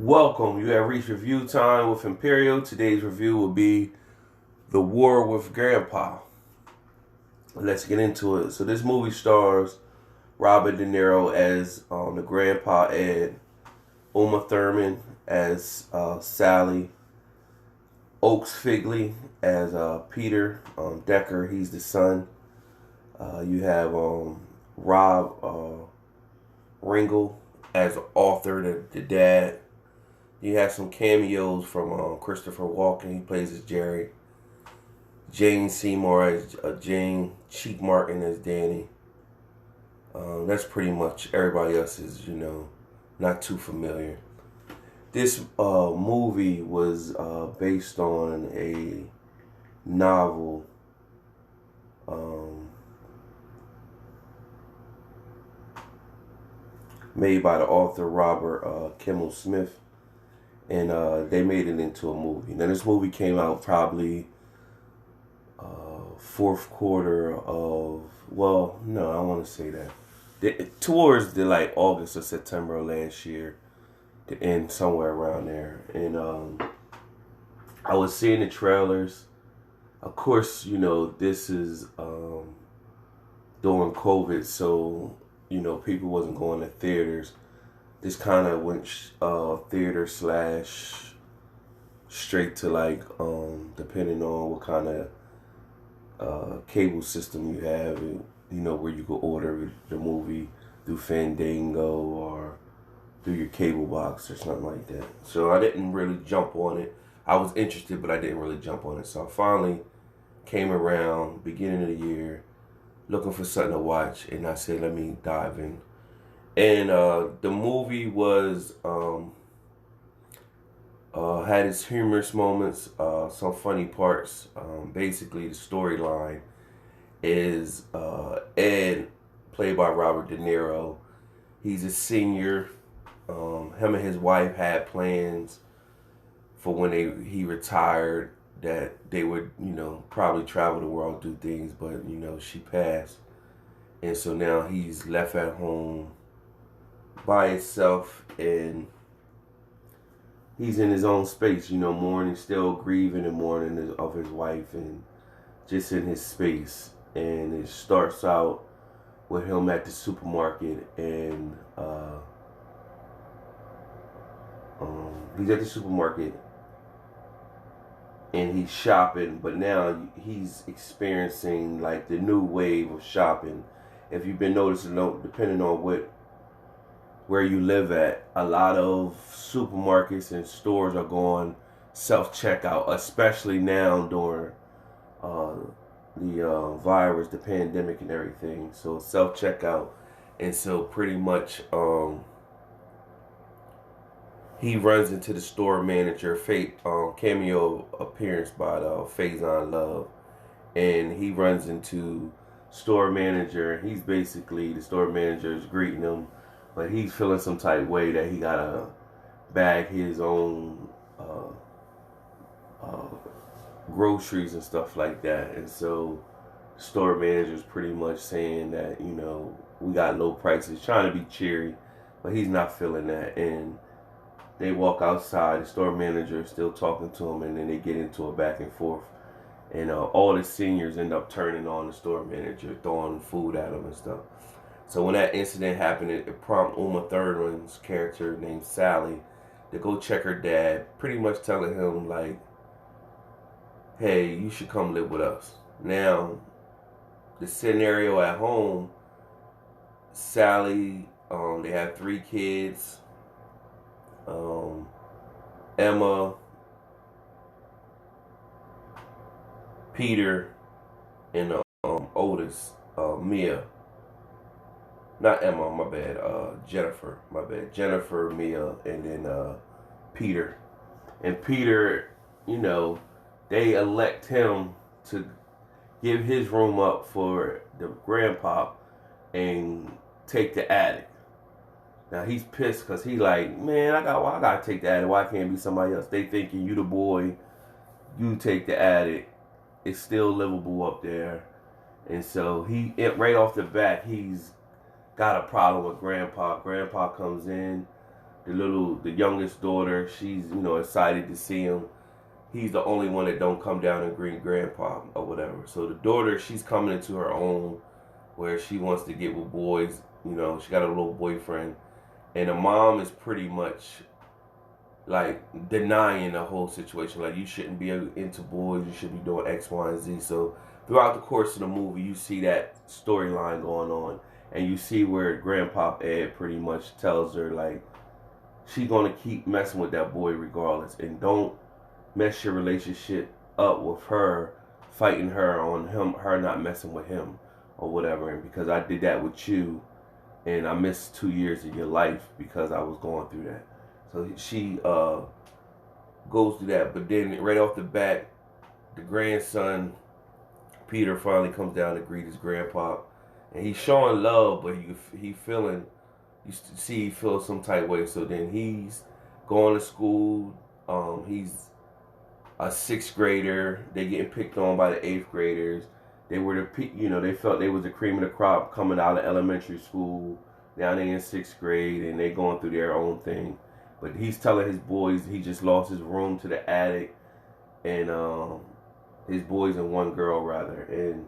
Welcome. You have reached review time with Emperiol. Today's review will be The War with Grandpa. Let's get into it. So this movie stars Robert De Niro as the grandpa Ed, Uma Thurman as Sally, Oaks Figley as Peter Decker. He's the son. You have Rob Ringel as Arthur, the dad. You have some cameos from Christopher Walken. He plays as Jerry. Jane Seymour as Jane. Cheek Martin as Danny. That's pretty much everybody else is, not too familiar. This movie was based on a novel made by the author Robert Kimmel Smith. And they made it into a movie. Now this movie came out probably fourth quarter of, well, no, I don't want to say that. Towards the August or September of last year, the end somewhere around there. And I was seeing the trailers. Of course, this is during COVID, so people wasn't going to theaters. This kind of went theater / straight to depending on what kind of cable system you have, and, where you could order the movie through Fandango or through your cable box or something like that. So I didn't really jump on it. I was interested, but I didn't really jump on it. So I finally came around beginning of the year looking for something to watch, and I said, let me dive in. And the movie was had its humorous moments, some funny parts. Basically, the storyline is Ed, played by Robert De Niro. He's a senior. Him and his wife had plans for when he retired that they would, probably travel the world, do things, but she passed, and so now he's left at home by himself, and he's in his own space, mourning, still grieving and mourning of his wife, and just in his space. And it starts out with him at the supermarket, and he's at the supermarket and he's shopping, but now he's experiencing the new wave of shopping. If you've been noticing, depending on where you live at, a lot of supermarkets and stores are going self-checkout, especially now during the virus, the pandemic and everything. So self-checkout. And so pretty much he runs into the store manager, cameo appearance by Faison Love. And he runs into store manager. He's basically, the store manager is greeting him, but he's feeling some type way that he gotta bag his own groceries and stuff like that. And so the store manager's pretty much saying that, we got low prices, trying to be cheery, but he's not feeling that. And they walk outside, the store manager is still talking to him, and then they get into a back and forth. And all the seniors end up turning on the store manager, throwing food at him and stuff. So when that incident happened, it prompted Uma Thurman's character named Sally to go check her dad, pretty much telling him hey, you should come live with us. Now, the scenario at home, Sally, they have 3 kids. Emma, Peter, and oldest, Mia. Not Emma, my bad. Jennifer, my bad. Jennifer, Mia, and then Peter. And Peter, they elect him to give his room up for the grandpa and take the attic. Now he's pissed because he man, I gotta take the attic. Why can't it be somebody else? They thinking you the boy, you take the attic. It's still livable up there. And so right off the bat, he's got a problem with Grandpa. Grandpa comes in. the youngest daughter, she's, you know, excited to see him. He's the only one that don't come down and greet grandpa or whatever. So the daughter, she's coming into her own, where she wants to get with boys. You know, she got a little boyfriend, and the mom is pretty much like denying the whole situation. Like, you shouldn't be into boys. You should be doing X, Y, and Z. So throughout the course of the movie, you see that storyline going on, and you see where Grandpa Ed pretty much tells her, like, she's gonna keep messing with that boy regardless, and don't mess your relationship up with her fighting her on her not messing with him or whatever. And because I did that with you, and I missed 2 years of your life because I was going through that. So she goes through that. But then right off the bat, the grandson Peter finally comes down to greet his grandpa, and he's showing love, but he feeling, you see, he feels some type way. So then he's going to school. He's a 6th grader. They getting picked on by the 8th graders. They were they felt they was the cream of the crop coming out of elementary school. Now they in 6th grade, and they going through their own thing. But he's telling his boys he just lost his room to the attic, and his boys and one girl rather, and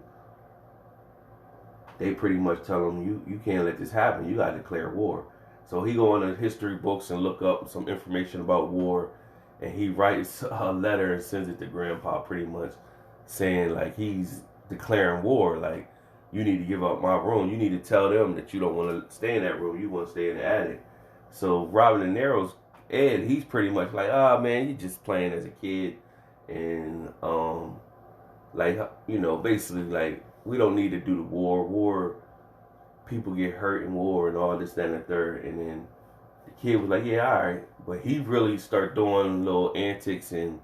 they pretty much tell him, you can't let this happen. You gotta declare war. So he go into history books and look up some information about war, and he writes a letter and sends it to Grandpa, pretty much saying, like, he's declaring war. Like, you need to give up my room. You need to tell them that you don't want to stay in that room. You want to stay in the attic. So Robert De Niro's Ed, he's pretty much like, man, you just playing as a kid, and like, you know, basically, like, we don't need to do the war. People get hurt in war and all this, that, and the third. And then the kid was like, yeah, all right. But he really started doing little antics and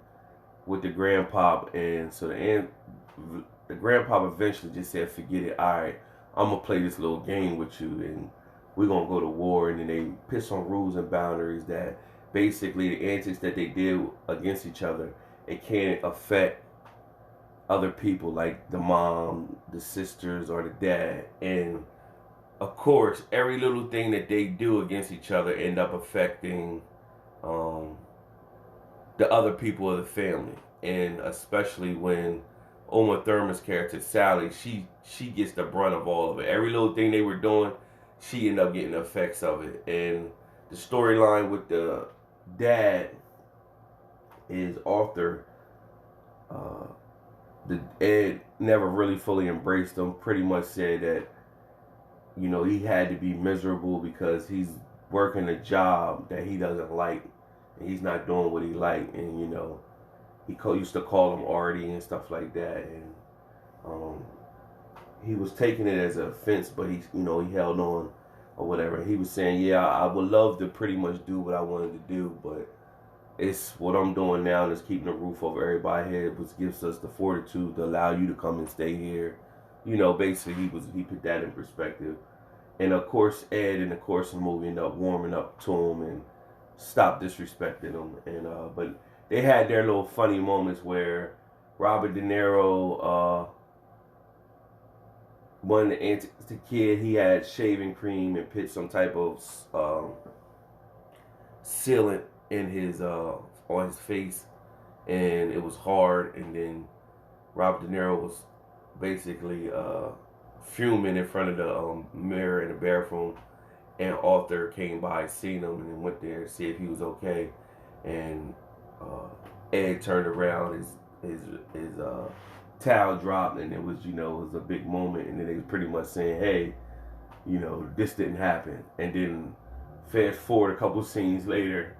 with the grandpa. And so the grandpa eventually just said, forget it. All right, I'm going to play this little game with you, and we're going to go to war. And then they put some rules and boundaries that basically the antics that they did against each other, it can't affect other people, like the mom, the sisters, or the dad. And of course, every little thing that they do against each other end up affecting the other people of the family. And especially when Uma Thurman's character, Sally, she gets the brunt of all of it. Every little thing they were doing, she ended up getting the effects of it. And the storyline with the dad is Arthur. The Ed never really fully embraced him. Pretty much said that, you know, he had to be miserable because he's working a job that he doesn't like, and he's not doing what he liked. And, you know, he used to call him Artie and stuff like that. And he was taking it as an offense, but he held on or whatever. He was saying, yeah, I would love to pretty much do what I wanted to do, but it's what I'm doing now, and it's keeping the roof over everybody's head, which gives us the fortitude to allow you to come and stay here. You know, basically he put that in perspective. And of course, Ed in the course of the movie ended up warming up to him and stopped disrespecting him. And but they had their little funny moments where Robert De Niro, one the kid, he had shaving cream and put some type of sealant in his on his face, and it was hard. And then Robert De Niro was basically fuming in front of the mirror in the bathroom, and Arthur came by, seen him, and then went there to see if he was okay. And Ed turned around, his towel dropped, and it was a big moment. And then they was pretty much saying, hey, this didn't happen. And then fast forward a couple scenes later,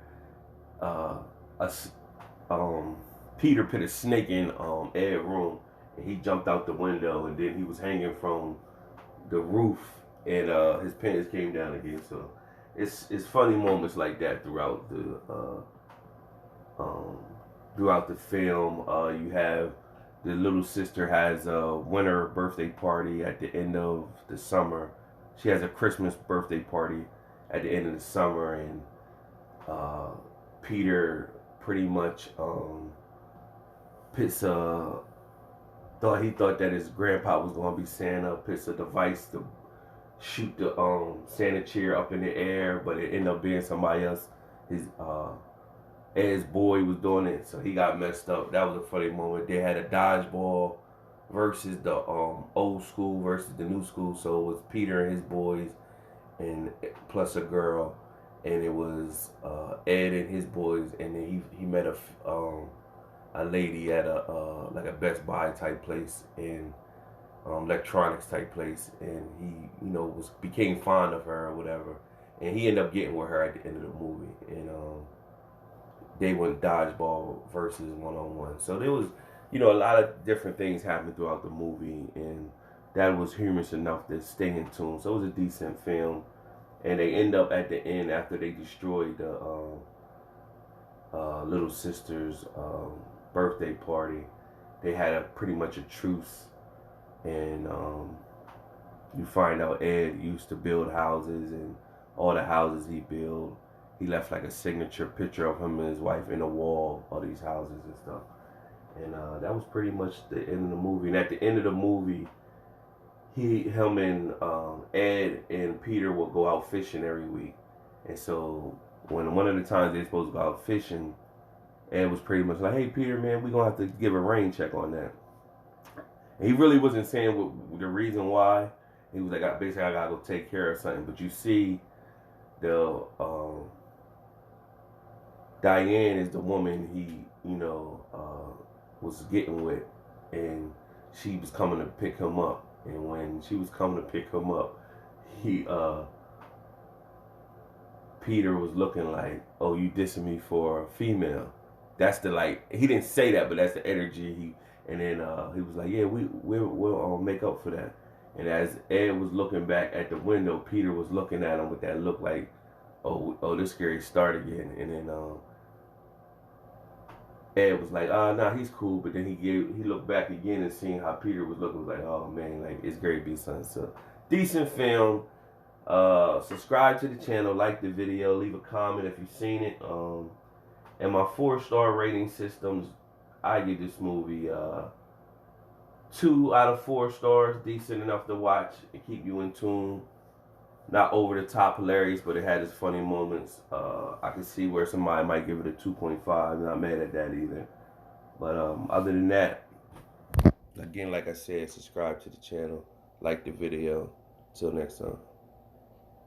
Peter put a snake in Ed's room, and he jumped out the window, and then he was hanging from the roof, and his pants came down again. So it's funny moments like that throughout the film. You have the little sister has a winter birthday party at the end of the summer. She has a Christmas birthday party at the end of the summer, and Peter pretty much thought that his grandpa was going to be Santa, puts a device to shoot the Santa chair up in the air, but it ended up being somebody else. Ed's boy was doing it, so he got messed up. That was a funny moment. They had a dodgeball versus the old school versus the new school. So it was Peter and his boys, and plus a girl, and it was Ed and his boys, and then he met a lady at a like a Best Buy type place and electronics type place, and he became fond of her or whatever, and he ended up getting with her at the end of the movie, and they went dodgeball versus one-on-one. So there was, a lot of different things happened throughout the movie, and that was humorous enough to stay in tune. So it was a decent film, and they end up at the end after they destroyed the little sister's birthday party. They had pretty much a truce, and you find out Ed used to build houses, and all the houses he built, he left like a signature picture of him and his wife in the wall of these houses and stuff. And that was pretty much the end of the movie. And at the end of the movie, him and Ed and Peter will go out fishing every week. And so when one of the times they're supposed to go out fishing, Ed was pretty much like, "Hey Peter, man, we're gonna have to give a rain check on that." And he really wasn't saying what the reason why. He was like, basically, I gotta go take care of something. But you see, the Diane is the woman he, was getting with, and she was coming to pick him up. And when she was coming to pick him up, Peter was looking like, "Oh, you dissing me for a female?" That's the he didn't say that, but that's the energy And then he was like, "Yeah, we'll make up for that." And as Ed was looking back at the window, Peter was looking at him with that look like, "Oh, this scary start again." And then Ed was like, nah, he's cool." But then he looked back again and seeing how Peter was looking, was like, "Oh man, like it's Gary B. Son." So decent film. Subscribe to the channel, like the video, leave a comment if you've seen it. And my 4-star rating systems, I give this movie 2 out of 4 stars. Decent enough to watch and keep you in tune. Not over the top hilarious, but it had its funny moments. I can see where somebody might give it a 2.5. Not mad at that either. But other than that, again, like I said, subscribe to the channel, like the video. Till next time.